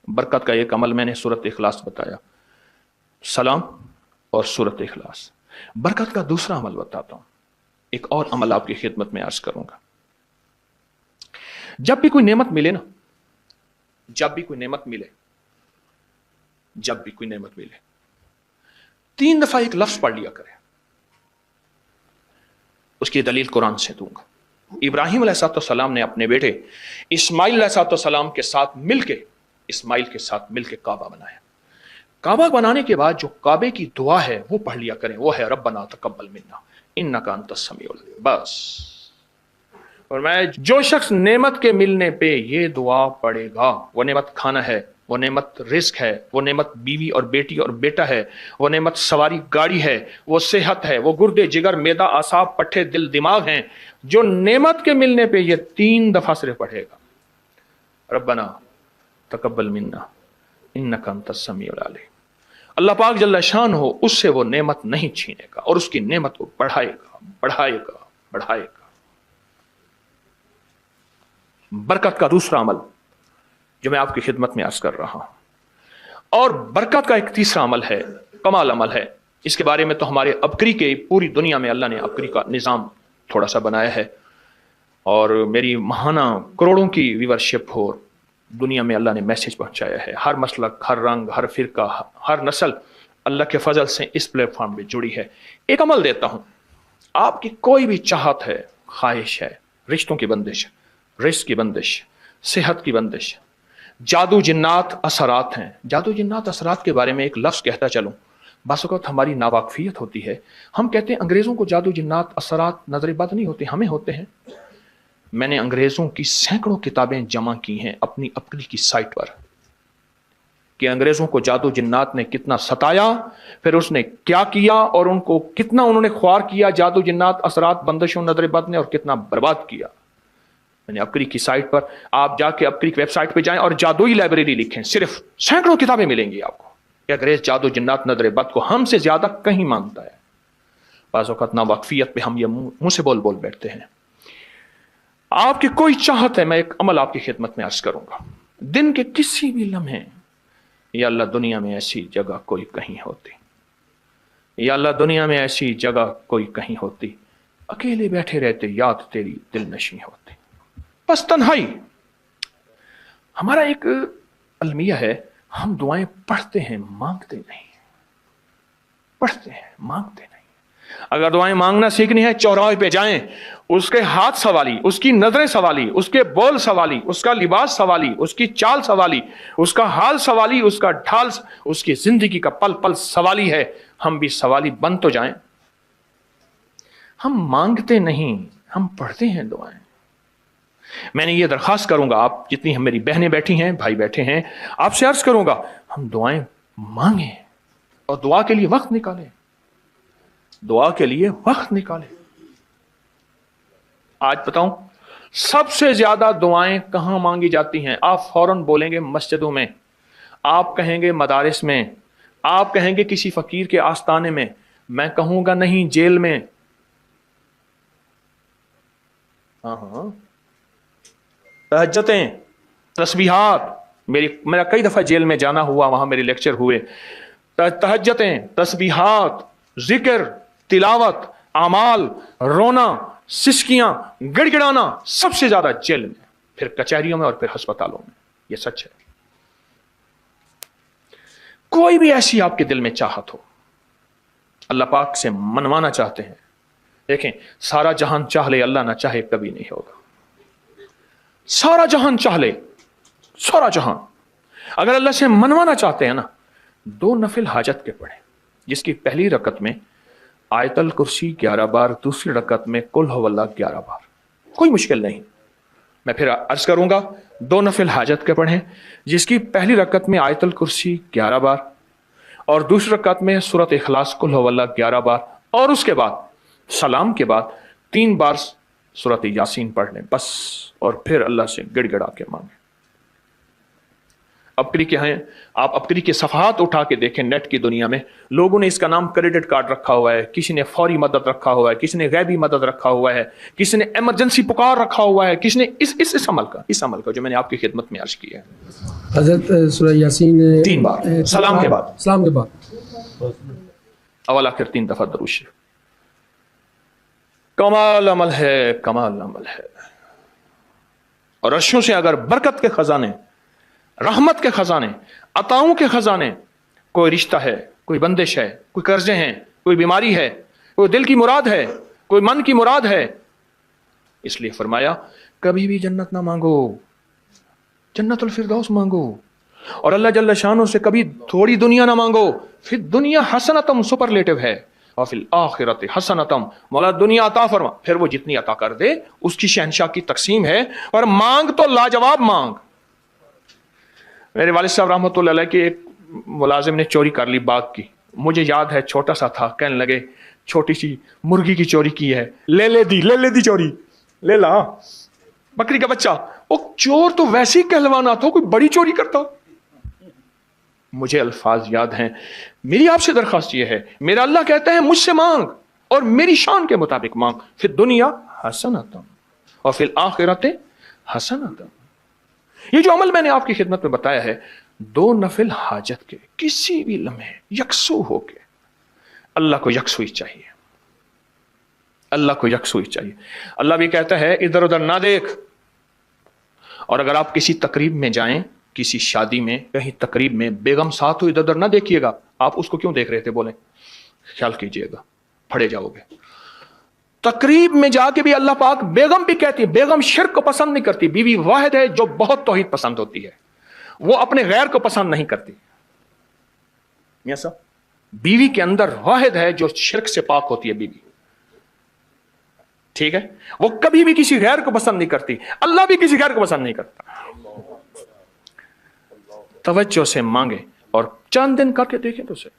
बरकत का एक अमल मैंने सूरत इखलास बताया, सलाम और सूरत इखलास। बरकत का दूसरा अमल बताता हूं, एक और अमल आपकी खिदमत में अर्ज करूंगा। जब भी कोई नेमत मिले ना, जब भी कोई नेमत मिले, जब भी कोई नेमत मिले, 3 दफा एक लफ्ज पढ़ लिया करें। उसकी दलील कुरान से दूंगा। इब्राहिम अलैहिस्सलाम ने अपने बेटे इस्माइल अलैहिस्सलाम के साथ मिलके काबा बनाया। काबा बनाने के बाद जो काबे की दुआ है वो पढ़ लिया करें, वो है रब्बना तकब्बल मिन्ना इन्नका अंतस समीउल अलीम। बस। और मैं जो शख्स नेमत के मिलने पे ये दुआ पढ़ेगा, वो नेमत खाना है, वो नेमत रिस्क है, वो नेमत बीवी और बेटी और बेटा है, वो नेमत सवारी गाड़ी है, वो सेहत है, वो गुर्दे जिगर मैदा आसाब पट्ठे दिल दिमाग हैं, जो नेमत के मिलने पे ये 3 दफा सिर्फ पढ़ेगा, रब्बना तकब्बल मिन्ना इन्नका अंतस समीउल अलीम, अल्लाह पाक जल्ला शान हो उससे वो नेमत नहीं छीनेगा और उसकी नेमत को बढ़ाएगा बढ़ाएगा बढ़ाएगा। बरकत का दूसरा अमल जो मैं आपकी खिदमत में अर्ज कर रहा हूं, और बरकत का एक तीसरा अमल है, कमाल अमल है। इसके बारे में तो हमारे अबकरी के पूरी दुनिया में अल्लाह ने अबकरी का निज़ाम थोड़ा सा बनाया है, और मेरी महाना करोड़ों की व्यूअरशिप हो, दुनिया में अल्लाह ने मैसेज पहुंचाया है। हर मसलक, हर रंग, हर फिरका, हर नस्ल अल्लाह के फजल से इस प्लेटफॉर्म पे जुड़ी है। एक अमल देता हूं, आपकी कोई भी चाहत है, ख्वाहिश है, रिश्तों की बंदिश, रिस्क की बंदिश, सेहत की बंदिश, जादू जिन्नात असरात हैं। जादू जिन्नात असरात के बारे में एक लफ्ज़ कहता चलूं, बस वक्त हमारी नावाकफियत होती है। हम कहते हैं अंग्रेज़ों को जादू जिन्नात असरात नजर बद नहीं होते, हमें होते हैं। मैंने अंग्रेज़ों की सैकड़ों किताबें जमा की हैं अपनी अबकरी की साइट पर, कि अंग्रेज़ों को जादू जिन्नात ने कितना सताया, फिर उसने क्या किया, और उनको कितना उन्होंने ख्वार किया जादू जिन्नात असरात बंदिशों नजर बद ने, और कितना बर्बाद किया। मैंने अबकरी की साइट पर, आप जाके अबकरी की वेबसाइट पे जाएं और जादुई लाइब्रेरी लिखें, सिर्फ सैकड़ों किताबें मिलेंगी आपको। अंग्रेज जादू जिन्नात नजर बद को हमसे ज्यादा कहीं मानता है। बाज़ औक़ात नावाकफियत पे हम ये मुंह से बोल बोल बैठते हैं। आपकी कोई चाहत है, मैं एक अमल आपकी खिदमत में अर्ज करूंगा। दिन के किसी भी लम्हे, या अल्लाह दुनिया में ऐसी जगह कोई कहीं होती, या अल्लाह दुनिया में ऐसी जगह कोई कहीं होती, अकेले बैठे रहते याद तेरी दिल नशी होती। बस तन्हाई। हमारा एक अलमिया है, हम दुआएं पढ़ते हैं, मांगते नहीं। पढ़ते हैं, मांगते नहीं। अगर दुआएं मांगना सीखनी है, चौराहे पे जाएं, उसके हाथ सवाली, उसकी नजरें सवाली, उसके बोल सवाली, उसका लिबास सवाली, उसकी चाल सवाली, उसका हाल सवाली, उसका ढाल, उसकी जिंदगी का पल पल सवाली है। हम भी सवाली बन तो जाएं। हम मांगते नहीं, हम पढ़ते हैं दुआएं। मैंने ये दरखास्त करूंगा, आप जितनी हम मेरी बहनें बैठी हैं, भाई बैठे हैं, आपसे अर्ज करूंगा, हम दुआएं मांगें और दुआ के लिए वक्त निकालें, दुआ के लिए वक्त निकालें। आज बताऊं, सबसे ज्यादा दुआएं कहां मांगी जाती हैं? आप फौरन बोलेंगे मस्जिदों में, आप कहेंगे मदारिस में, आप कहेंगे किसी फकीर के आस्थाने में, मैं कहूंगा नहीं जेल में। हाँ, तहज्जुदें, तस्बीहात, मेरा कई दफा जेल में जाना हुआ, वहां मेरे लेक्चर हुए। तहज्जुदें, तस्बीहात, जिक्र, तिलावत, अमाल, रोना, सिसकियां, गिड़गिड़ाना सबसे ज्यादा जेल में, फिर कचहरियों में और फिर अस्पतालों में। यह सच है। कोई भी ऐसी आपके दिल में चाहत हो, अल्लाह पाक से मनवाना चाहते हैं, देखें, सारा जहान चाह ले, अल्लाह ना चाहे कभी नहीं होगा। सारा जहान चाह ले, सारा जहान, अगर अल्लाह से मनवाना चाहते हैं ना, 2 नफिल हाजत के पढ़े, जिसकी पहली रकत में आयतल कुर्सी 11 बार, दूसरी रकत में कुल हुवल्लाह 11 बार, कोई मुश्किल नहीं। मैं फिर अर्ज करूंगा, 2 नफिल हाजत के पढ़ें, जिसकी पहली रकत में आयतल कुर्सी 11 बार और दूसरी रकत में सूरत इखलास कुल हुवल्लाह 11 बार, और उसके बाद सलाम के बाद 3 बार सूरत यासीन पढ़ लें बस, और फिर अल्लाह से गिड़गिड़ा के मांगे। अबकरी के हैं, आप अबकरी के सफ़हात उठा के देखें नेट की दुनिया में, लोगों ने इसका नाम क्रेडिट कार्ड रखा हुआ है, किसी ने फौरी मदद रखा हुआ है, किसी ने गैबी मदद रखा हुआ है, किसी ने इमरजेंसी पुकार रखा हुआ है, किसी ने इस अमल का जो मैंने आपकी खिदमत में अर्ज किया है। हज़रत सूरह यासीन 3 बार सलाम के बाद अवल आखिर 3 दफा दरूद शरीफ। कमाल अमल है, कमाल अमल है। और अर्शों से अगर बरकत के खजाने, रहमत के खजाने, अताओं के खजाने, कोई रिश्ता है, कोई बंदिश है, कोई कर्जे हैं, कोई बीमारी है, कोई दिल की मुराद है, कोई मन की मुराद है, इसलिए फरमाया कभी भी जन्नत ना मांगो, जन्नतुल फिरदौस मांगो। और अल्लाह जल्ल शानो से कभी थोड़ी दुनिया ना मांगो, फिर दुनिया हसनतम सुपरलेटिव है, और फिर आखिरत हसनतम, मौला दुनिया अता फरमा, फिर वो जितनी अता कर दे उसकी शहनशाह की तकसीम है। और मांग तो लाजवाब मांग। मेरे वालिद साहब रहमतुल्लाह अलैह के एक मुलाजिम ने चोरी कर ली बाग की, मुझे याद है छोटा सा था, कहने लगे छोटी सी मुर्गी की चोरी की है, ले दी चोरी, ले ला बकरी का बच्चा। वो चोर तो वैसे ही कहलवाना था, कोई बड़ी चोरी करता। मुझे अल्फाज याद हैं। मेरी आपसे दरखास्त ये है, मेरा अल्लाह कहता है मुझसे मांग और मेरी शान के मुताबिक मांग, फिर दुनिया हसनतम और फिर आखिरत हसनतम। ये जो अमल मैंने आपकी खिदमत में बताया है, 2 नफिल हाजत के किसी भी लम्हे यकसू होके, अल्लाह को यकसुई चाहिए, अल्लाह को यकसुई चाहिए। अल्लाह भी कहता है इधर उधर ना देख। और अगर आप किसी तकरीब में जाएं, किसी शादी में, कहीं तकरीब में, बेगम साथ हो, इधर उधर ना देखिएगा। आप उसको क्यों देख रहे थे बोले, ख्याल कीजिएगा, फड़े जाओगे। तकरीब में जाके भी अल्लाह पाक, बेगम भी कहती है, बेगम शिर्क को पसंद नहीं करती, बीवी वाहिद है जो बहुत तौहीद पसंद होती है, वो अपने गैर को पसंद नहीं करती। मियां साहब, बीवी के अंदर वाहिद है जो शिर्क से पाक होती है बीवी, ठीक है, वो कभी भी किसी गैर को पसंद नहीं करती। अल्लाह भी किसी गैर को पसंद नहीं करता। तवज्जो से मांगे और चंद दिन करके देखें तो उसे,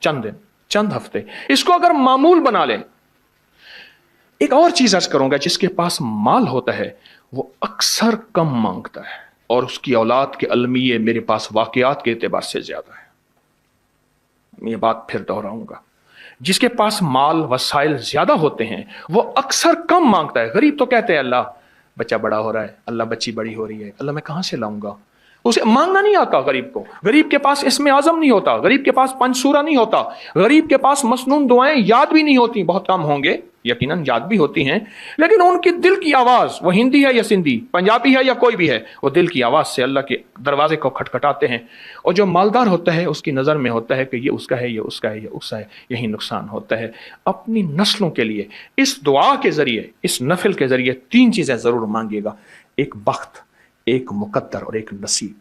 चंद दिन, चंद हफ्ते, इसको अगर मामूल बना लें। एक और चीज अर्ज करूंगा, जिसके पास माल होता है वो अक्सर कम मांगता है और उसकी औलाद के अलमिये मेरे पास वाकयात के एतबार से ज्यादा है। ये बात फिर दोहराऊंगा, जिसके पास माल वसाइल ज्यादा होते हैं वो अक्सर कम मांगता है। गरीब तो कहते हैं अल्लाह बच्चा बड़ा हो रहा है, अल्लाह बच्ची बड़ी हो रही है, अल्लाह मैं कहां से लाऊंगा। उसे मांगना नहीं आता गरीब को। गरीब के पास इसमें आजम नहीं होता, गरीब के पास पंचसूरा नहीं होता, गरीब के पास मसनून दुआएं याद भी नहीं होती। बहुत कम होंगे, यकीनन याद भी होती हैं, लेकिन उनकी दिल की आवाज, वो हिंदी है या सिंधी, पंजाबी है या कोई भी है, वो दिल की आवाज से अल्लाह के दरवाजे को खटखटाते हैं। और जो मालदार होता है उसकी नजर में होता है कि ये उसका है, ये उसका है, ये उसका है, यही नुकसान होता है। अपनी नस्लों के लिए इस दुआ के जरिए, इस नफिल के जरिए 3 चीजें जरूर मांगिएगा, एक बख्त, एक मुकद्दर और एक नसीब।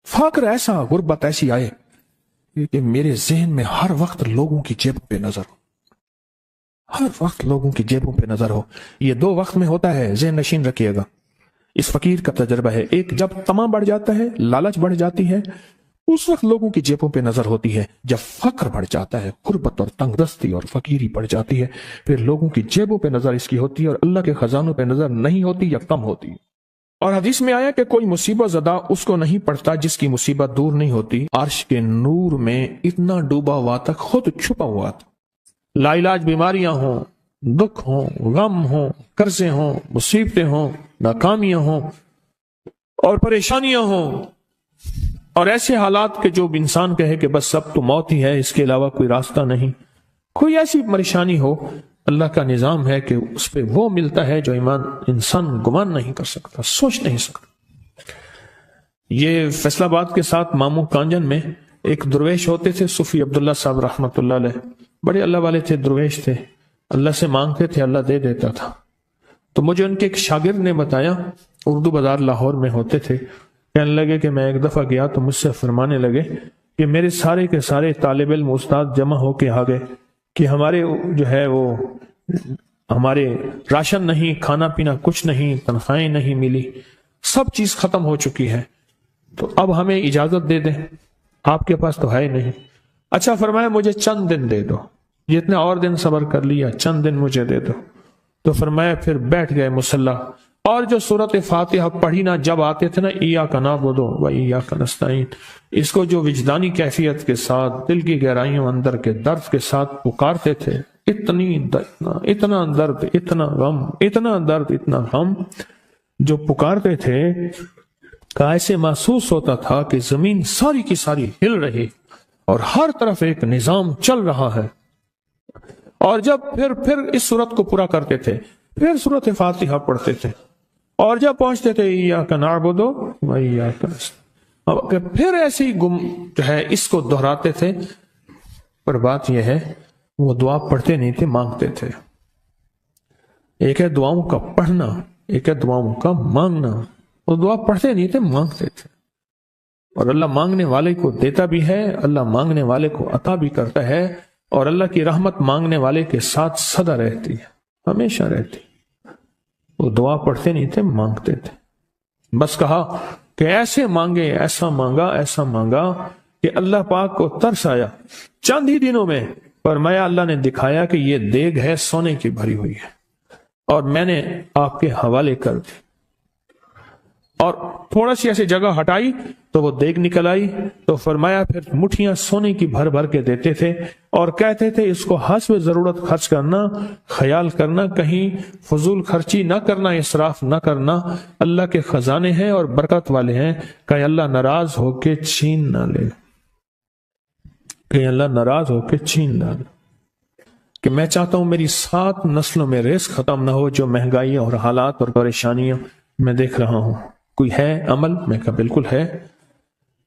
फाकर ऐसा, गुर्बत ऐसी आए कि मेरे जहन में हर वक्त लोगों की जेबों पे नजर हो, हर वक्त लोगों की जेबों पे नजर हो। ये 2 वक्त में होता है, ज़हन नशीन रखिएगा। इस फकीर का तजर्बा है, एक जब तमा बढ़ जाता है, लालच बढ़ जाती है, उस वक्त लोगों की जेबों पे नजर होती है। जब फक्र बढ़ जाता है, गुर्बत और तंगदस्ती और फकीरी बढ़ जाती है, फिर लोगों की जेबों पे नजर इसकी होती है और अल्लाह के खजानों पे नजर नहीं होती या कम होती है। और हदीस में आया कि कोई मुसीबत ज़दा उसको नहीं पड़ता जिसकी मुसीबत दूर नहीं होती। अर्श के नूर में इतना डूबा हुआ था, खुद छुपा हुआ था। लाइलाज बीमारियां हों, दुख हों, गम हों, कर्जे हों, मुसीबतें हों, नाकामियां हों और परेशानियां हों, और ऐसे हालात के जो इंसान कहे कि बस सब तो मौत ही है, इसके अलावा कोई रास्ता नहीं। कोई ऐसी परेशानी हो, अल्लाह का निजाम है कि उस पर वो मिलता है जो इंसान गुमान नहीं कर सकता, सोच नहीं सकता। ये फैसलाबाद के साथ मामू कांजन में एक दुर्वेश होते थे, सूफी अब्दुल्ला साहब रहमतुल्लाह अलैह, बड़े अल्लाह वाले थे, दुर्वेश थे, अल्लाह से मांगते थे, अल्लाह दे देता था। तो मुझे उनके एक शागिर्द ने बताया, उर्दू बाजार लाहौर में होते थे, कहने लगे कि मैं एक दफा गया तो मुझसे फरमाने लगे कि मेरे सारे के सारे तालिब इल्म उस्ताद जमा होके आ गए कि हमारे जो है वो हमारे राशन नहीं, खाना पीना कुछ नहीं, तनख्वाहें नहीं मिली, सब चीज खत्म हो चुकी है, तो अब हमें इजाजत दे दें, आपके पास तो है नहीं। अच्छा फरमाया मुझे चंद दिन दे दो, जितने और दिन सब्र कर लिया, चंद दिन मुझे दे दो। तो फरमाया फिर बैठ गए मुसल्ला اور جو صورت فاتحہ پڑھی نا جب آتے تھے نا ایاک نعبد و ایاک نستعین، اس کو جو وجدانی کیفیت کے ساتھ دل کی گہرائیوں اندر کے درد کے ساتھ پکارتے تھے، اتنا درد، اتنا غم، اتنا درد، اتنا غم جو پکارتے تھے کہ ایسے محسوس ہوتا تھا کہ زمین ساری کی ساری ہل رہی اور ہر طرف ایک نظام چل رہا ہے۔ اور جب پھر اس صورت کو پورا کرتے تھے، پھر صورت فاتحہ پڑھتے تھے، اور جب پہنچتے تھے ایاک نعبد و ایاک نستعین، پھر ایسے ہی جو ہے اس کو دہراتے تھے۔ پر بات یہ ہے وہ دعا پڑھتے نہیں تھے، مانگتے تھے۔ ایک ہے دعاؤں کا پڑھنا، ایک ہے دعاؤں کا مانگنا۔ وہ دعا پڑھتے نہیں تھے، مانگتے تھے، اور اللہ مانگنے والے کو دیتا بھی ہے، اللہ مانگنے والے کو عطا بھی کرتا ہے، اور اللہ کی رحمت مانگنے والے کے ساتھ سدا رہتی ہے، ہمیشہ رہتی۔ وہ دعا پڑھتے نہیں تھے، مانگتے تھے۔ بس کہا کہ ایسے مانگے، ایسا مانگا کہ اللہ پاک کو ترس آیا۔ چند ہی دنوں میں فرمایا، اللہ نے دکھایا کہ یہ دیگ ہے سونے کی بھری ہوئی ہے، اور میں نے آپ کے حوالے کر دی۔ اور تھوڑا سی ایسی جگہ ہٹائی تو وہ دیگ نکل آئی، تو فرمایا پھر مٹھیاں سونے کی بھر بھر کے دیتے تھے، اور کہتے تھے اس کو حسب ضرورت خرچ کرنا، خیال کرنا، کہیں فضول خرچی نہ کرنا، اسراف نہ کرنا، اللہ کے خزانے ہیں اور برکت والے ہیں، کہ اللہ ناراض ہو کے چھین نہ لے، کہ اللہ ناراض ہو کے چھین نہ لے۔ کہ میں چاہتا ہوں میری 7 نسلوں میں رزق ختم نہ ہو، جو مہنگائی اور حالات اور پریشانیاں میں دیکھ رہا ہوں۔ کوئی ہے عمل؟ میں کہا بالکل ہے۔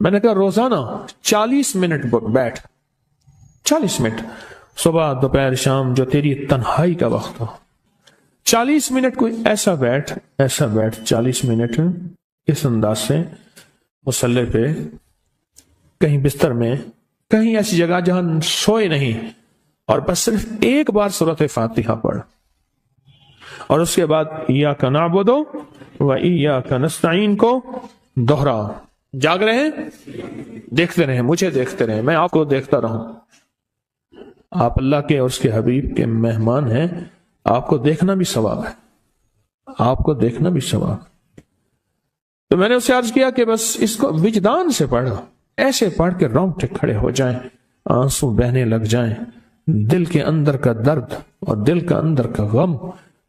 میں نے کہا روزانہ 40 منٹ بیٹھ، 40 منٹ صبح دوپہر شام، جو تیری تنہائی کا وقت ہو، 40 منٹ کوئی ایسا بیٹھ 40 منٹ اس انداز سے مصلی پہ، کہیں بستر میں، کہیں ایسی جگہ جہاں سوئے نہیں، اور بس صرف ایک بار سورۃ فاتحہ پڑھ، اور اس کے بعد ایاک نعبد و ایاک نستعین کو دوہرا۔ جاگ رہے ہیں؟ دیکھتے رہیں، مجھے دیکھتے رہیں، میں آپ کو دیکھتا رہوں۔ آپ اللہ کے اور اس کے حبیب کے مہمان ہیں، آپ کو دیکھنا بھی ثواب ہے، آپ کو دیکھنا بھی ثواب۔ تو میں نے اسے عرض کیا کہ بس اس کو وجدان سے پڑھا، ایسے پڑھ کے رونگٹے کھڑے ہو جائیں، آنسو بہنے لگ جائیں، دل کے اندر کا درد اور دل کا اندر کا غم،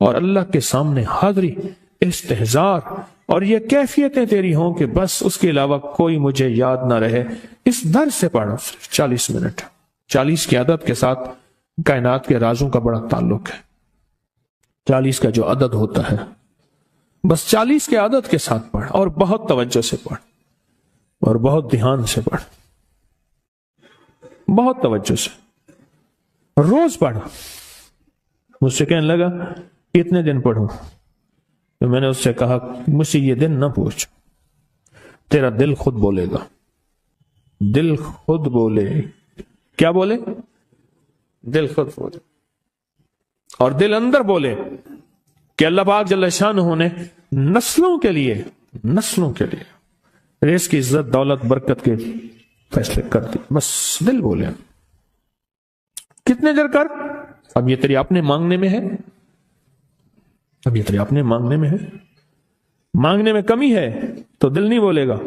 اور اللہ کے سامنے حاضری، استحضار، اور یہ کیفیتیں تیری ہوں کہ بس اس کے علاوہ کوئی مجھے یاد نہ رہے۔ اس درد سے پڑھو صرف 40 منٹ۔ 40 کی عدد کے ساتھ کائنات کے رازوں کا بڑا تعلق ہے۔ 40 کا جو عدد ہوتا ہے، بس 40 کے عدد کے ساتھ پڑھ، اور بہت توجہ سے پڑھ، اور بہت دھیان سے پڑھ، بہت توجہ سے، روز پڑھ۔ مجھ سے کہنے لگا کتنے دن پڑھوں؟ تو میں نے اس سے کہا مجھ سے یہ دن نہ پوچھ، تیرا دل خود بولے گا، دل خود بولے۔ کیا بولے؟ دل خود بولے، اور دل اندر بولے کہ اللہ پاک جل شانہ نے نسلوں کے لیے رزق کی عزت، دولت، برکت کے فیصلے کر دی۔ بس دل بولے۔ کتنے دیر کر؟ اب یہ تیری اپنے مانگنے میں ہے، اب یہ تیری اپنے مانگنے میں ہے۔ مانگنے میں کمی ہے تو دل نہیں بولے گا،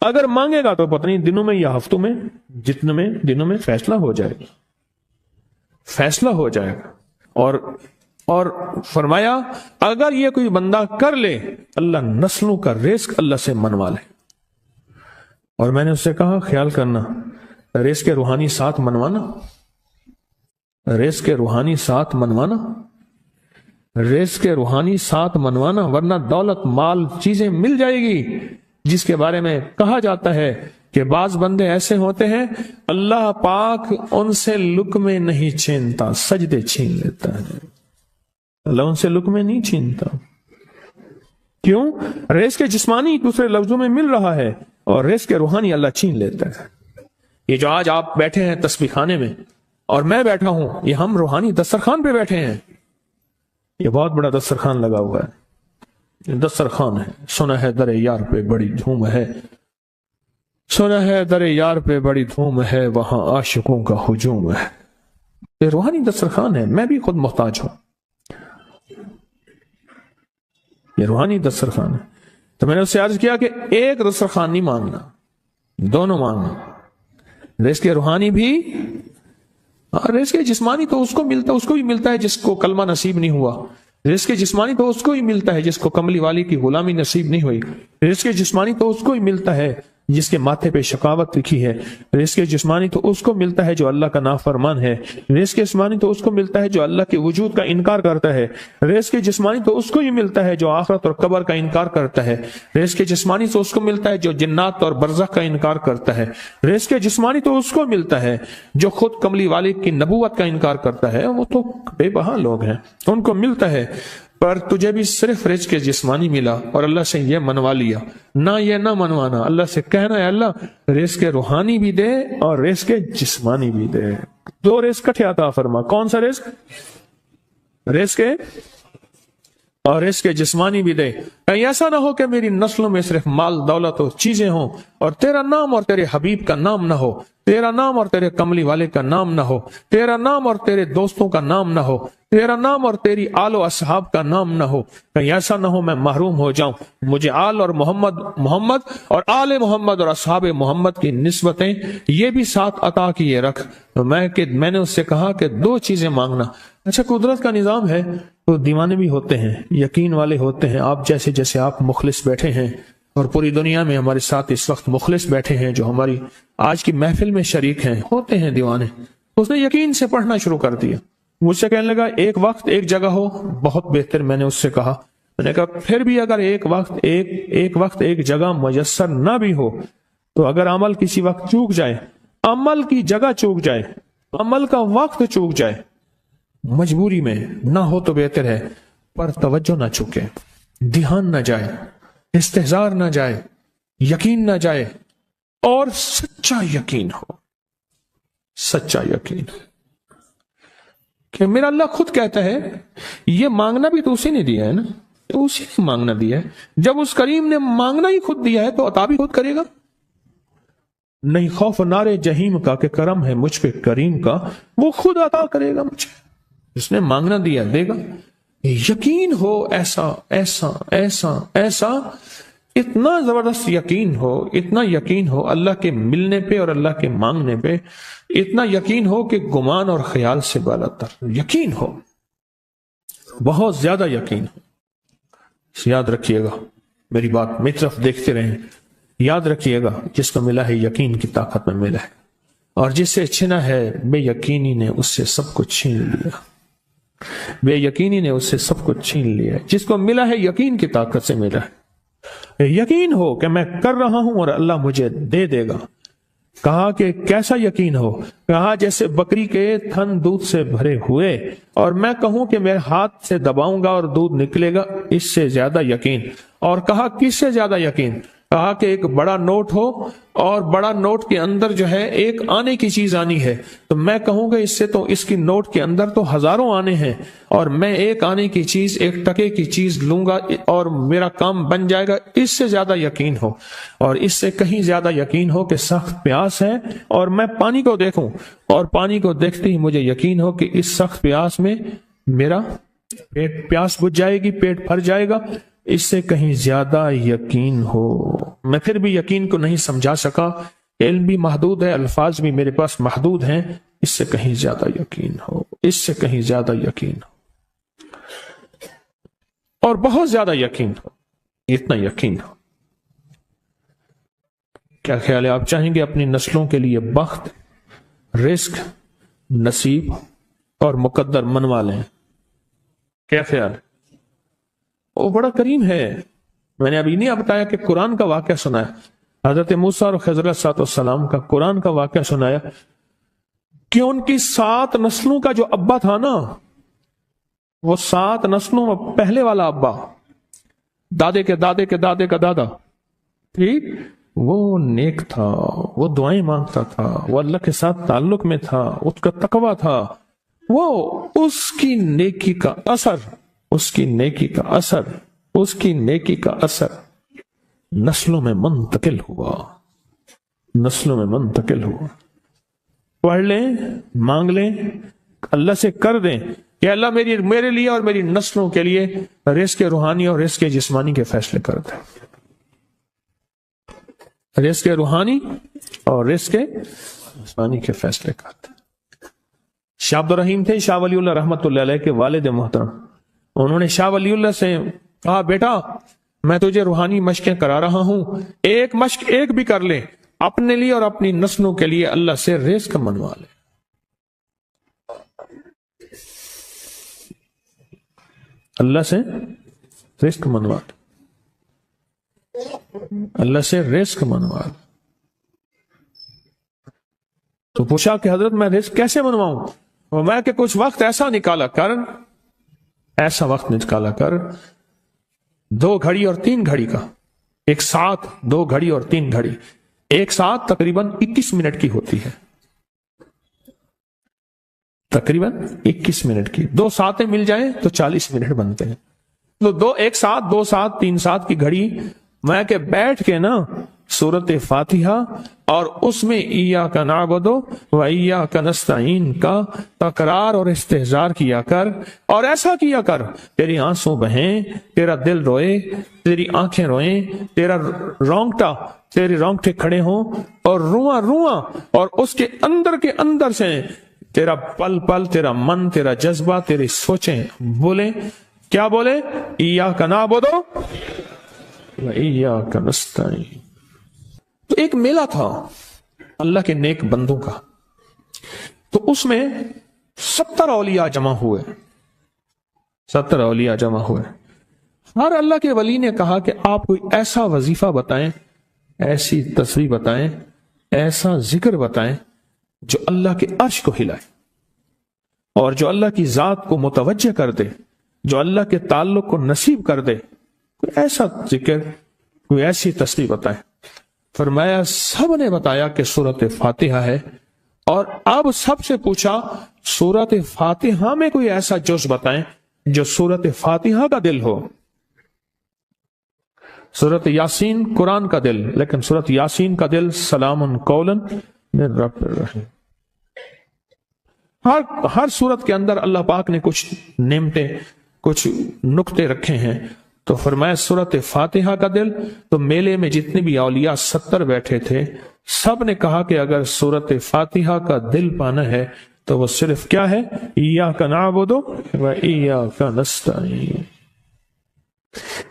اگر مانگے گا تو پتہ نہیں دنوں میں یا ہفتوں میں، جتنے میں دنوں میں فیصلہ ہو جائے گا، فیصلہ ہو جائے گا۔ اور فرمایا اگر یہ کوئی بندہ کر لے، اللہ نسلوں کا رزق اللہ سے منوا لے۔ اور میں نے اس سے کہا خیال کرنا، رزق روحانی ساتھ منوانا، رزق روحانی ساتھ منوانا، رزق روحانی ساتھ منوانا، ورنہ دولت، مال، چیزیں مل جائے گی، جس کے بارے میں کہا جاتا ہے کہ بعض بندے ایسے ہوتے ہیں اللہ پاک ان سے لقمے نہیں چھینتا، سجدے چھین لیتا ہے۔ اللہ ان سے لقمے نہیں چھینتا۔ کیوں؟ رزق جسمانی دوسرے لفظوں میں مل رہا ہے، اور رزق روحانی اللہ چھین لیتا ہے۔ یہ جو آج آپ بیٹھے ہیں تسبیح خانے میں اور میں بیٹھا ہوں، یہ ہم روحانی دسترخوان پہ بیٹھے ہیں۔ یہ بہت بڑا دسترخوان لگا ہوا ہے، یہ دسترخوان ہے۔ سنا ہے در یار پہ بڑی دھوم ہے، سنا ہے در یار پہ بڑی دھوم ہے، وہاں عاشقوں کا ہجوم ہے۔ یہ روحانی دسترخوان ہے، میں بھی خود محتاج ہوں۔ یہ روحانی دسترخوان ہے. تو میں نے اس سے عرض کیا کہ ایک دسترخوان نہیں مانگنا، دونوں مانگنا، رزق روحانی بھی اور رزق جسمانی تو اس کو بھی ملتا ہے جس کو کلمہ نصیب نہیں ہوا. رزق جسمانی تو اس کو ہی ملتا ہے جس کو کملی والی کی غلامی نصیب نہیں ہوئی. رزق جسمانی تو اس کو ہی ملتا ہے جس کے ماتھے پہ شقاوت لکھی ہے. رزق جسمانی تو اس کو ملتا ہے جو اللہ کا نافرمان ہے. رزق جسمانی تو اس کو ملتا ہے جو اللہ کے وجود کا انکار کرتا ہے. رزق جسمانی تو اس کو ہی ملتا ہے جو آخرت اور قبر کا انکار کرتا ہے. رزق جسمانی تو اس کو ملتا ہے جو جنات اور برزخ کا انکار کرتا ہے. رزق جسمانی تو اس کو ملتا ہے جو خود کملی والے کی نبوت کا انکار کرتا ہے. وہ تو بے بہا لوگ ہیں، ان کو ملتا ہے. پر تجھے بھی صرف رزق جسمانی ملا اور اللہ سے یہ منوا لیا. نہ یہ نہ منوانا، اللہ سے کہنا ہے اللہ رزق روحانی بھی دے اور رزق جسمانی بھی دے. دو رزق کٹھے عطا فرما. کون سا رزق؟ رزق اور رزق جسمانی بھی دے. کہیں ایسا نہ ہو کہ میری نسلوں میں صرف مال دولت و چیزیں ہوں اور تیرا نام اور تیرے حبیب کا نام نہ ہو، تیرا نام اور تیرے کملی والے کا نام نہ ہو، تیرا نام اور تیرے دوستوں کا نام نہ ہو، تیرا نام اور تیری آل و اصحاب کا نام نہ ہو. کہیں ایسا نہ ہو میں محروم ہو جاؤں. مجھے آل اور محمد اور آل محمد اور اصحاب محمد کی نسبتیں یہ بھی ساتھ عطا کیے رکھ. تو میں نے اس سے کہا کہ دو چیزیں مانگنا. اچھا قدرت کا نظام ہے تو دیوانے بھی ہوتے ہیں، یقین والے ہوتے ہیں. آپ جیسے آپ مخلص بیٹھے ہیں اور پوری دنیا میں ہمارے ساتھ اس وقت مخلص بیٹھے ہیں جو ہماری آج کی محفل میں شریک ہیں، ہوتے ہیں دیوانے. اس نے یقین سے پڑھنا شروع کر دیا. مجھ سے کہنے لگا ایک وقت ایک جگہ ہو بہت بہتر. میں نے اس سے کہا، میں نے کہا پھر بھی اگر ایک وقت ایک جگہ میسر نہ بھی ہو تو اگر عمل کسی وقت چوک جائے، عمل کی جگہ چوک جائے، عمل کا وقت چوک جائے، مجبوری میں نہ ہو تو بہتر ہے، پر توجہ نہ چوکے، دھیان نہ جائے، استحضار نہ جائے، یقین نہ جائے، اور سچا یقین ہو. سچا یقین کہ میرا اللہ خود کہتا ہے یہ مانگنا بھی تو اسی نے دیا ہے نا، اسی نے مانگنا دیا ہے. جب اس کریم نے مانگنا ہی خود دیا ہے تو عطا بھی خود کرے گا. نہیں خوف نارے جہیم کا کہ کرم ہے مجھ پہ کریم کا، وہ خود عطا کرے گا مجھے. اس نے مانگنا دیا دے گا. یقین ہو ایسا ایسا ایسا ایسا، اتنا زبردست یقین ہو، اتنا یقین ہو اللہ کے ملنے پہ اور اللہ کے مانگنے پہ، اتنا یقین ہو کہ گمان اور خیال سے بالا تر یقین ہو، بہت زیادہ یقین ہو. یاد رکھیے گا میری بات، میری طرف دیکھتے رہیں. یاد رکھیے گا جس کو ملا ہے یقین کی طاقت میں ملا ہے، اور جس سے چھنا ہے بے یقینی نے اس سے سب کچھ چھین لیا. بے یقینی نے اس سے سب کچھ چھین لیا. جس کو ملا ہے یقین کی طاقت سے ملا ہے. یقین ہو کہ میں کر رہا ہوں اور اللہ مجھے دے دے گا. کہا کہ کیسا یقین ہو؟ کہا جیسے بکری کے تھن دودھ سے بھرے ہوئے اور میں کہوں کہ میرے ہاتھ سے دباؤں گا اور دودھ نکلے گا، اس سے زیادہ یقین. اور کہا کس سے زیادہ یقین؟ کہا کہ ایک بڑا نوٹ ہو اور بڑا نوٹ کے اندر جو ہے ایک آنے کی چیز آنی ہے، تو میں کہوں گا اس سے تو اس کی نوٹ کے اندر تو ہزاروں آنے ہیں، اور میں ایک آنے کی چیز، ایک ٹکے کی چیز لوں گا اور میرا کام بن جائے گا. اس سے زیادہ یقین ہو، اور اس سے کہیں زیادہ یقین ہو کہ سخت پیاس ہے اور میں پانی کو دیکھوں اور پانی کو دیکھتے ہی مجھے یقین ہو کہ اس سخت پیاس میں میرا پیاس بجھ جائے گی، پیٹ بھر جائے گا. اس سے کہیں زیادہ یقین ہو. میں پھر بھی یقین کو نہیں سمجھا سکا، علم بھی محدود ہے، الفاظ بھی میرے پاس محدود ہیں. اس سے کہیں زیادہ یقین ہو، اس سے کہیں زیادہ یقین ہو، اور بہت زیادہ یقین ہو. اتنا یقین ہو. کیا خیال ہے؟ آپ چاہیں گے اپنی نسلوں کے لیے بخت، رزق، نصیب اور مقدر منوا لیں؟ کیا خیال ہے؟ وہ بڑا کریم ہے. میں نے ابھی نہیں بتایا کہ قرآن کا واقعہ سنایا، حضرت موسیٰ اور خضر علیہ السلام کا قرآن کا واقعہ سنایا کہ ان کی 7 نسلوں کا جو ابا تھا نا، وہ 7 نسلوں میں پہلے والا ابا، دادے کے دادے کے دادے کا دادا، ٹھیک، وہ نیک تھا، وہ دعائیں مانگتا تھا، وہ اللہ کے ساتھ تعلق میں تھا، اس کا تقوی تھا. وہ اس کی نیکی کا اثر، اس کی نیکی کا اثر، اس کی نیکی کا اثر نسلوں میں منتقل ہوا، نسلوں میں منتقل ہوا. پڑھ لیں، مانگ لیں، اللہ سے کر دیں، کہ اللہ میرے لیے اور میری نسلوں کے لیے رزق روحانی اور رزق جسمانی کے فیصلے کر دے. رزق روحانی اور رزق جسمانی کے فیصلے کر دے. شاہ عبد الرحیم تھے شاہ ولی اللہ رحمۃ اللہ علیہ کے والد محترم. انہوں نے شاہ ولی اللہ سے کہا بیٹا میں تجھے روحانی مشقیں کرا رہا ہوں، ایک مشق ایک بھی کر لے، اپنے لیے اور اپنی نسلوں کے لیے اللہ سے رزق منوا لے. اللہ سے رزق منوا لے، اللہ سے رزق منوا لے. تو پوچھا کہ حضرت میں رزق کیسے منواؤں؟ اور میں کہ کچھ وقت ایسا نکالا کر، ایسا وقت نکالا کر 2 گھڑی اور 3 گھڑی کا، ایک ساتھ 2 گھڑی اور 3 گھڑی، ایک ساتھ تقریباً 21 منٹ کی ہوتی ہے، تقریباً 21 منٹ کی. 2 ساتیں مل جائیں تو 40 منٹ بنتے ہیں. تو ایک ساتھ 2 ساتھ 3 ساتھ کی گھڑی میں کہ بیٹھ کے نا سورت فاتحہ اور اس میں ایاک نعبد و ایاک نستعین کا تکرار اور استحضار کیا کر، اور ایسا کیا کر تیری آنسوں بہیں، تیرا دل روئے، تیری آنکھیں روئیں، تیرا تیرے رونگٹے کھڑے ہوں اور رواں رواں، اور اس کے اندر سے تیرا پل پل، تیرا من، تیرا جذبہ، تیری سوچیں بولیں. کیا بولے؟ ایاک نعبد و ایاک نستعین. تو ایک میلہ تھا اللہ کے نیک بندوں کا، تو اس میں 70 اولیاء جمع ہوئے. 70 اولیاء جمع ہوئے. ہر اللہ کے ولی نے کہا کہ آپ کوئی ایسا وظیفہ بتائیں، ایسی تصویر بتائیں، ایسا ذکر بتائیں جو اللہ کے عرش کو ہلائے اور جو اللہ کی ذات کو متوجہ کر دے، جو اللہ کے تعلق کو نصیب کر دے. کوئی ایسا ذکر، کوئی ایسی تصویر بتائیں. فرمایا سب نے بتایا کہ سورت فاتحہ ہے، اور اب سب سے پوچھا سورت فاتحہ میں کوئی ایسا جز بتائیں جو سورت فاتحہ کا دل ہو. سورت یاسین قرآن کا دل، لیکن سورت یاسین کا دل سلام قولا من رب الرحیم. ہر سورت کے اندر اللہ پاک نے کچھ نعمتیں، کچھ نقطے رکھے ہیں. تو فرمایا سورت فاتحہ کا دل. تو میلے میں جتنے بھی اولیاء 70 بیٹھے تھے، سب نے کہا کہ اگر سورت فاتحہ کا دل پانا ہے تو وہ صرف کیا ہے؟ ایاک نعبد و ایاک نستعین.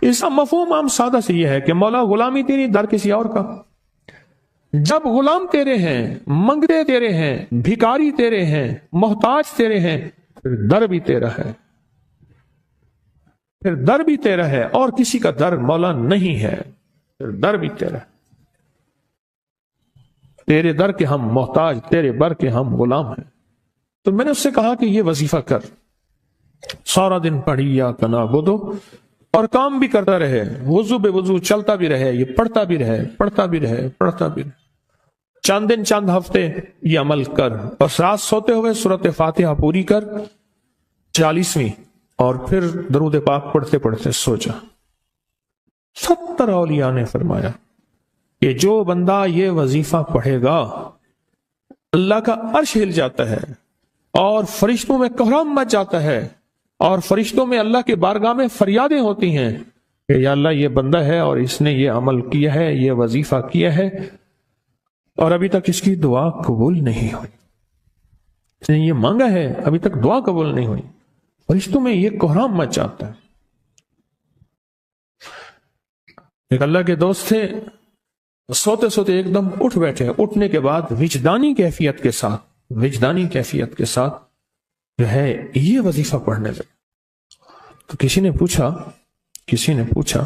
اس کا مفہوم عام سادہ سے یہ ہے کہ مولا غلامی تیری، در کسی اور کا. جب غلام تیرے ہیں، منگتے تیرے ہیں، بھکاری تیرے ہیں، محتاج تیرے ہیں، پھر در بھی تیرا ہے، پھر در بھی تیرا ہے، اور کسی کا در مولا نہیں ہے. پھر در بھی تیرا ہے. تیرے در کے ہم محتاج، تیرے بر کے ہم غلام ہیں. تو میں نے اس سے کہا کہ یہ وظیفہ کر، سارا دن پڑھی ایاک نعبد، اور کام بھی کرتا رہے، وضو بے وضو چلتا بھی رہے، یہ پڑھتا بھی رہے، پڑھتا بھی رہے، پڑھتا بھی رہے. چند دن چند ہفتے یہ عمل کر، اور رات سوتے ہوئے سورت فاتحہ پوری کر 40ویں، اور پھر درود پاک پڑھتے پڑھتے سو جا. 70 اولیاء نے فرمایا کہ جو بندہ یہ وظیفہ پڑھے گا اللہ کا عرش ہل جاتا ہے، اور فرشتوں میں کوہرام مچ جاتا ہے، اور فرشتوں میں اللہ کے بارگاہ میں فریادیں ہوتی ہیں کہ یا اللہ یہ بندہ ہے اور اس نے یہ عمل کیا ہے، یہ وظیفہ کیا ہے، اور ابھی تک اس کی دعا قبول نہیں ہوئی، اس نے یہ مانگا ہے ابھی تک دعا قبول نہیں ہوئی. فرشتوں میں یہ کوہرام مچ جاتا ہے. ایک اللہ کے دوست تھے، سوتے سوتے ایک دم اٹھ بیٹھے. اٹھنے کے بعد وجدانی کیفیت کے ساتھ جو ہے یہ وظیفہ پڑھنے لگے. تو کسی نے پوچھا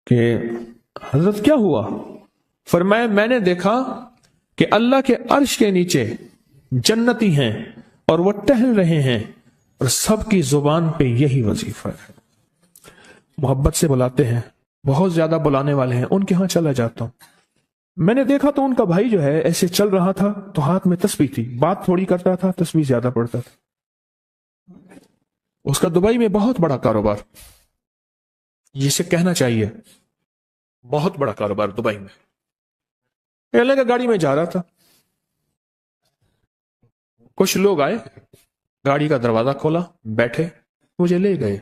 کہ حضرت کیا ہوا؟ فرمایا میں نے دیکھا کہ اللہ کے عرش کے نیچے جنتی ہیں اور وہ ٹہل رہے ہیں، اور سب کی زبان پہ یہی وظیفہ ہے. محبت سے بلاتے ہیں، بہت زیادہ بلانے والے ہیں، ان کے ہاں چلا جاتا ہوں. میں نے دیکھا تو ان کا بھائی جو ہے ایسے چل رہا تھا تو ہاتھ میں تسبیح تھی، بات تھوڑی کرتا تھا، تسبیح زیادہ پڑھتا تھا. اس کا دبئی میں بہت بڑا کاروبار، جسے کہنا چاہیے بہت بڑا کاروبار دبئی میں. اللہ کا گاڑی میں جا رہا تھا، کچھ لوگ آئے गाड़ी का दरवाजा खोला, बैठे, मुझे ले गए।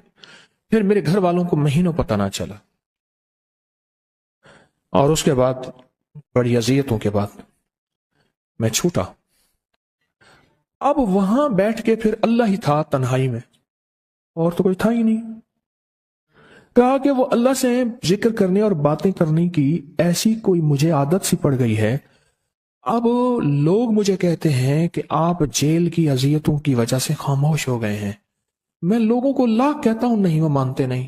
फिर मेरे घर वालों को महीनों पता ना चला, और उसके बाद बड़ी अजियतों के बाद मैं छूटा। अब वहां बैठ के फिर अल्लाह ही था तन्हाई में, और तो कोई था ही नहीं। कहा कि वो अल्लाह से जिक्र करने और बातें करने की ऐसी कोई मुझे आदत सी पड़ गई है। अब लोग मुझे कहते हैं कि आप जेल की अजियतों की वजह से खामोश हो गए हैं। मैं लोगों को लाख कहता हूं, नहीं, वो मानते नहीं।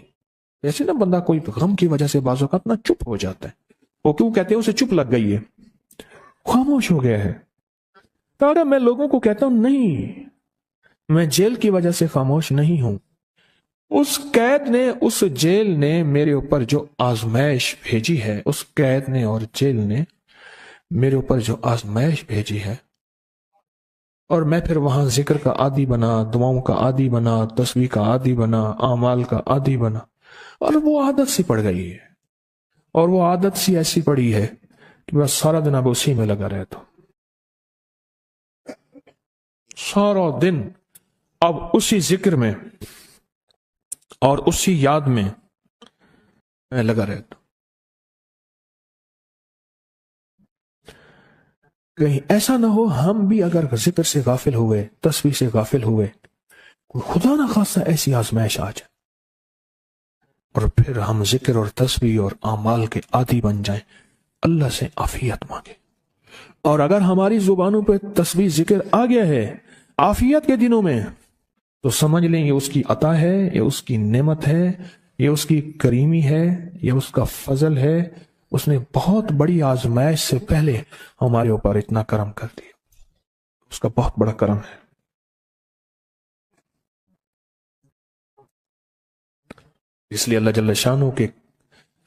जैसे ना बंदा कोई गम की वजह से बाजू का इतना चुप हो जाता है, वो क्यों कहते हैं? उसे चुप लग गई है, खामोश हो गया है। कहा मैं लोगों को कहता हूं, नहीं, मैं जेल की वजह से खामोश नहीं हूं। उस कैद ने, उस जेल ने मेरे ऊपर जो आजमाइश भेजी है, उस कैद ने और जेल ने मेरे ऊपर जो आजमाइश भेजी है, और मैं फिर वहां जिक्र का आदी बना, दुआओं का आदी बना, तस्बीह का आदी बना, आमाल का आदी बना, और वो आदत सी पड़ गई है। और वो आदत सी ऐसी पड़ी है कि बस सारा दिन अब उसी में लगा रहता हूं, सारा दिन अब उसी जिक्र में और उसी याद में मैं लगा रहता हूं। कहीं ऐसा ना हो हम भी अगर जिक्र से गाफिल हुए, तस्बीह से गाफिल हुए, कोई खुदा ना खासा ऐसी आजमाइश आ जाए और फिर हम जिक्र और तस्बीह और आमाल के आदी बन जाएं, अल्लाह से आफियत मांगे। और अगर हमारी जुबानों पे तस्बीह जिक्र आ गया है आफियत के दिनों में, तो समझ लें ये उसकी अता है, ये उसकी नेमत है, ये उसकी करीमी है, ये उसका फजल है। उसने बहुत बड़ी आजमाइश से पहले हमारे ऊपर इतना करम कर दिया, उसका बहुत बड़ा करम है। इसलिए अल्लाह जल्ल शानो के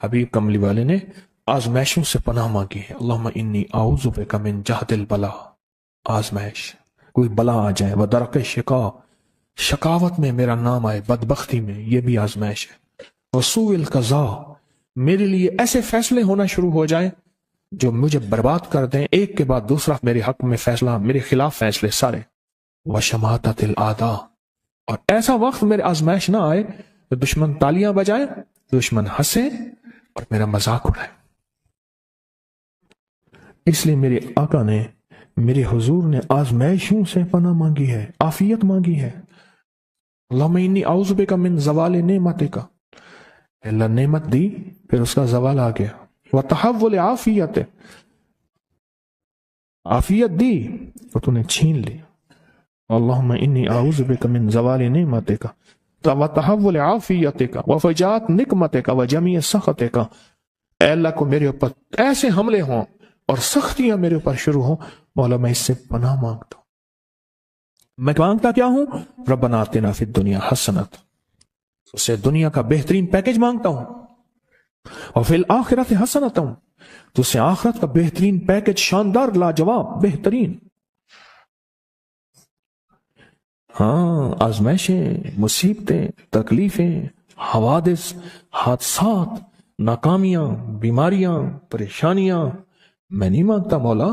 हबीब कमली वाले ने आजमाइशों से पनाह मांगी है। अल्लाहुम्मा इन्नी आऊज़ु बिका मिन जहदिल बला, आजमाइश, कोई बला आ जाए, व दरक शिका, शकावत में मेरा नाम आए, बदबख्ती में, यह भी आजमाइश है। वसूइल कज़ा, मेरे लिए ऐसे फैसले होना शुरू हो जाए जो मुझे बर्बाद कर दें, एक के बाद दूसरा मेरे हक में फैसला, मेरे खिलाफ फैसले सारे। व शमाततिल आदा, और ऐसा वक्त मेरे आजमाइश ना आए तो दुश्मन तालियां बजाए, दुश्मन हंसे और मेरा मजाक उड़ाए। इसलिए मेरे आका ने, मेरे हुजूर ने आजमाइशों से पनाह मांगी है, आफियत मांगी है। अल्लाहुम्मा इन्नी आऊज़ु बिका मिन ज़वालि नेमतिका, अल्लाह नेमत दी फिर उसका जवाल आ गया। व तहव्वुल आफियत, आफियत दी तो तूने छीन ली। अल्लाहुम्मा इन्नी आऊज़ु बिका मिन ज़वालि नेमतिका व तहव्वुल आफियतिका व फजात निकमतिका व जमी सखतिका। अल्लाह को मेरे ऊपर ऐसे हमले हों और सख्तियां मेरे ऊपर शुरू हों, मौला मैं इससे पनाह मांगता हूं। मैं मांगता क्या हूं? रब्बना आतिना फिद दुनिया हसनत, उससे दुनिया का बेहतरीन पैकेज मांगता हूं। और फिल आखिरत हसनत हूं, तो उससे आखिरत का बेहतरीन पैकेज, शानदार, लाजवाब, बेहतरीन। हाँ, आजमाइशें, मुसीबतें, तकलीफें, हवादिस, हादसात, नाकामियां, बीमारियां, परेशानियां मैं नहीं मांगता मौला।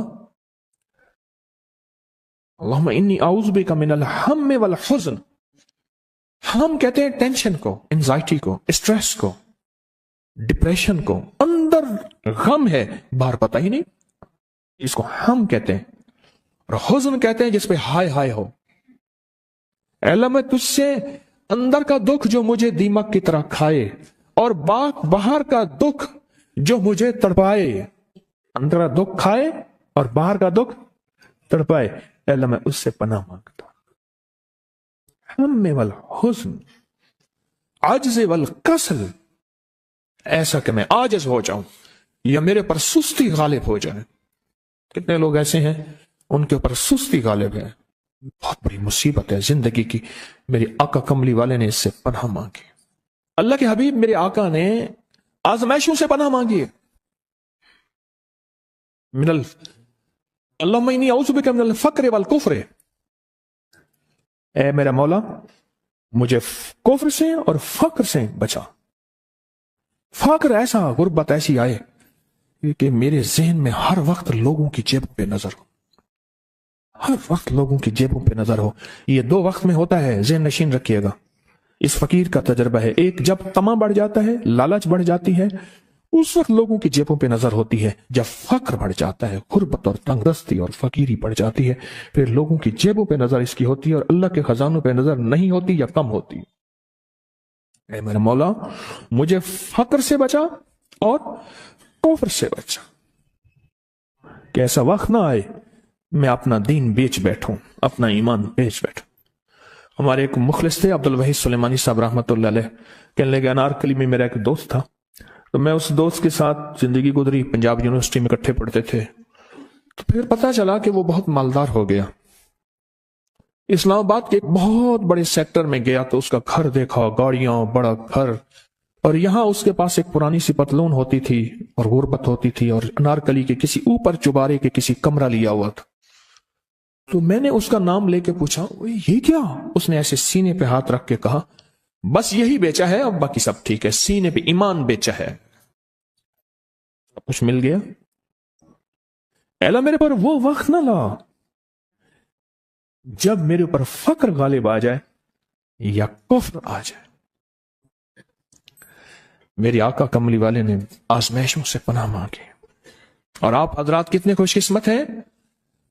अल्लाहुम्मा इन्नी आऊज़ु बिका मिनल हम्म वल हुज़्न, हम कहते हैं टेंशन को, एंजाइटी को, स्ट्रेस को, डिप्रेशन को, अंदर गम है बाहर पता ही नहीं, इसको हम कहते हैं। और हुज़्न कहते हैं जिस पे हाय हाय हो। अल्लाह मैं तुझसे अंदर का दुख जो मुझे दीमक की तरह खाए और बाहर का दुख जो मुझे तड़पाए, अंदर का दुख खाए और बाहर का दुख तड़पाए, अल्लाह मैं उससे पनाह मांगता हूं। हम्मे वल हुज़्न, आज्ज़ वल कसल, ऐसा कि मैं आजिज हो जाऊं या मेरे पर सुस्ती गालिब हो जाए। कितने लोग ऐसे हैं उनके ऊपर सुस्ती गालिब है, बहुत बड़ी मुसीबत है जिंदगी की। मेरे आका कमली वाले ने इससे पनाह मांगी। अल्लाह के हबीब मेरे आका ने आजमाइशों से पनाह मांगी है। मिनल अल्लाहुम्मा इन्नी आऊज़ु बिका मिनल फ़क्र वल कुफ़्र, ए मेरा मौला मुझे कुफ्र से और फक्र से बचा। फक्र ऐसा, गुर्बत ऐसी आए कि मेरे जहन में हर वक्त लोगों की जेब पे नजर हो, हर वक्त लोगों की जेबों पे नजर हो। ये 2 वक्त में होता है, ज़हन नशीन रखिएगा। इस फकीर का तजर्बा है। एक, जब तमा बढ़ जाता है, लालच बढ़ जाती है, उस वक्त लोगों की जेबों पे नजर होती है। जब फक्र बढ़ जाता है, गुर्बत और तंगदस्ती और फकीरी बढ़ जाती है, फिर लोगों की जेबों पे नजर इसकी होती है और अल्लाह के खजानों पे नजर नहीं होती या कम होती। ऐ मेरे मौला, मुझे फक्र से बचा और कुफ्र से बचा, कि ऐसा वक्त ना आए मैं अपना दीन बेच बैठूं, अपना ईमान बेच बैठूं। हमारे एक मुखलिस थे, अब्दुल वहीद सुलेमानी साहब रहमतुल्लाह अलैह, कहने लगे अनारकली में मेरा एक दोस्त था, तो मैं उस दोस्त के साथ जिंदगी गुजरी, पंजाब यूनिवर्सिटी में इकट्ठे पढ़ते थे। तो फिर पता चला कि वो बहुत मालदार हो गया। इस्लामाबाद के एक बहुत बड़े सेक्टर में गया तो उसका घर देखा, गाड़ियां, बड़ा घर, और यहां उसके पास एक पुरानी सी पतलून होती थी और गुर्बत होती थी और अनारकली के किसी ऊपर चुबारे के किसी कमरा लिया हुआ था। तो मैंने उसका नाम लेके पूछा, ये क्या? उसने ऐसे सीने पे हाथ रख के कहा, बस यही बेचा है, अब बाकी सब ठीक है, सीने पे ईमान बेचा है, सब कुछ मिल गया। अल्लाह मेरे पर वो वक्त ना ला जब मेरे ऊपर फक्र गालिब आ जाए या कुफ्र आ जाए। मेरे आका कमली वाले ने आजमाइशों से पनाह मांगी, और आप हजरात कितने खुशकिस्मत हैं,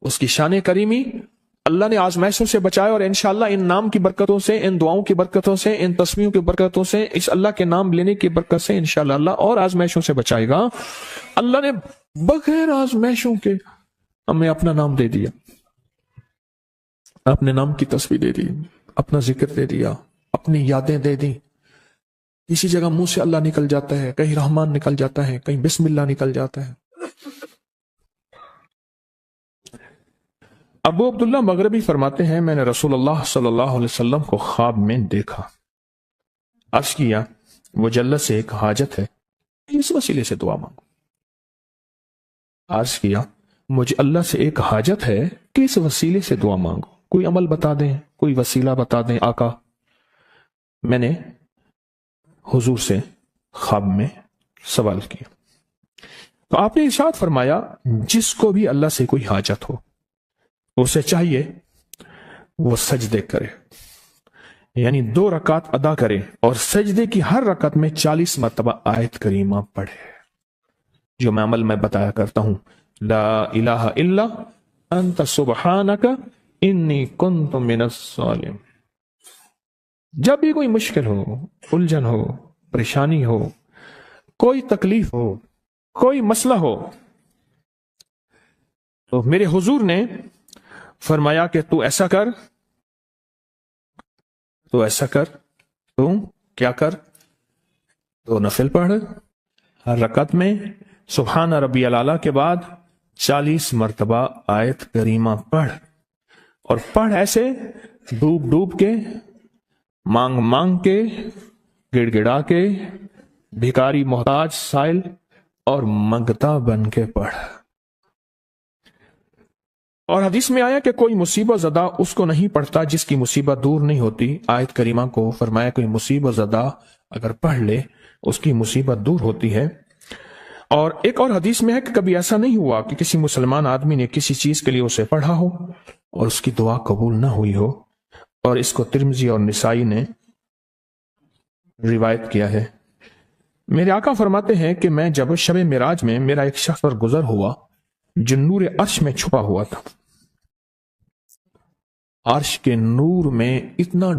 उसकी शान करीमी, अल्लाह ने आजमाइशों से बचाया। और इंशाअल्लाह इन नाम की बरकतों से, इन दुआओं की बरकतों से, इन तस्वीरों की बरकतों से, इस अल्लाह के नाम लेने की बरकत से इंशाअल्लाह अल्लाह और आजमाइशों से बचाएगा। अल्लाह ने बगैर आजमाइशों के हमें अपना नाम दे दिया, अपने नाम की तस्वीर दे दी, अपना जिक्र दे दिया, अपनी यादें दे दी। किसी जगह मुंह से अल्लाह निकल जाता है, कहीं रहमान निकल जाता है, कहीं बिस्मिल्लाह निकल जाता है। अबू अब्दुल्ला मगरबी फरमाते हैं, मैंने रसूलुल्लाह सल्लल्लाहु अलैहि वसल्लम को ख्वाब में देखा। अर्ज किया, वो जल्ल से एक हाजत है, इस वसीले से दुआ मांगो। अर्ज किया, मुझे अल्लाह से एक हाजत है कि इस वसीले से दुआ मांगो, कोई अमल बता दें, कोई वसीला बता दें आका। मैंने हुजूर से ख्वाब में सवाल किया, तो आपने इरशाद फरमाया, जिसको भी अल्लाह से कोई हाजत हो उसे चाहिए वो सजदे करे, यानी 2 रकात अदा करे और सजदे की हर रकात में 40 मरतबा आयत करीमा पढ़े, जो मैं अमल में बताया करता हूं, ला इलाहा इल्ला अंत सुब्हानका इन्नी कुन्तु मिनस सालिम। जब भी कोई मुश्किल हो, उलझन हो, परेशानी हो, कोई तकलीफ हो, कोई मसला हो, तो मेरे हुजूर ने फरमाया कि तू ऐसा कर, तू ऐसा कर, तू क्या कर, तो नफिल पढ़, हर रकत में सुभान रब्बियल आला के बाद 40 मरतबा आयत करीमा पढ़, और पढ़ ऐसे डूब डूब के, मांग मांग के, गिड़गिड़ा के, भिखारी मोहताज साइल और मंगता बन के पढ़। और हदीस में आया कि कोई मुसीबत ज़दा उसको नहीं पढ़ता जिसकी मुसीबत दूर नहीं होती। आयत करीमा को फरमाया कोई मुसीबत ज़दा अगर पढ़ ले उसकी मुसीबत दूर होती है। और एक और हदीस में है कि कभी ऐसा नहीं हुआ कि किसी मुसलमान आदमी ने किसी चीज के लिए उसे पढ़ा हो और उसकी दुआ कबूल ना हुई हो। और इसको तिर्मिज़ी और निसाई ने रिवायत किया है। मेरे आका फरमाते हैं कि मैं जब शब मिराज में मेरा एक शख्स पर गुजर हुआ जो नूर अर्श में छुपा हुआ था, अर्श के नूर में इतना